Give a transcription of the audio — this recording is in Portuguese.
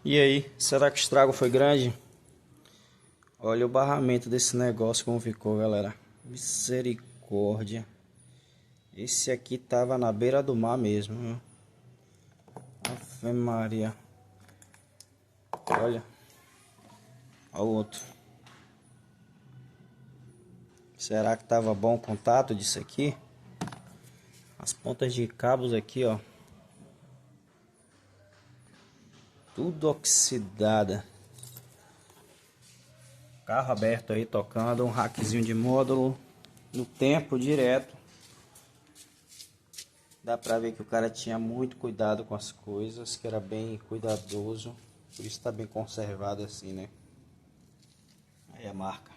E aí, será que o estrago foi grande? Olha o barramento desse negócio como ficou, galera. Misericórdia. Esse aqui tava na beira do mar mesmo, viu? Ave Maria. Olha. Olha o outro. Será que tava bom o contato disso aqui? As pontas de cabos aqui, ó. Tudo oxidada. Carro aberto aí tocando, um rackzinho de módulo no tempo direto. Dá pra ver que o cara tinha muito cuidado com as coisas, que era bem cuidadoso. Por isso tá bem conservado assim, né? Aí a marca.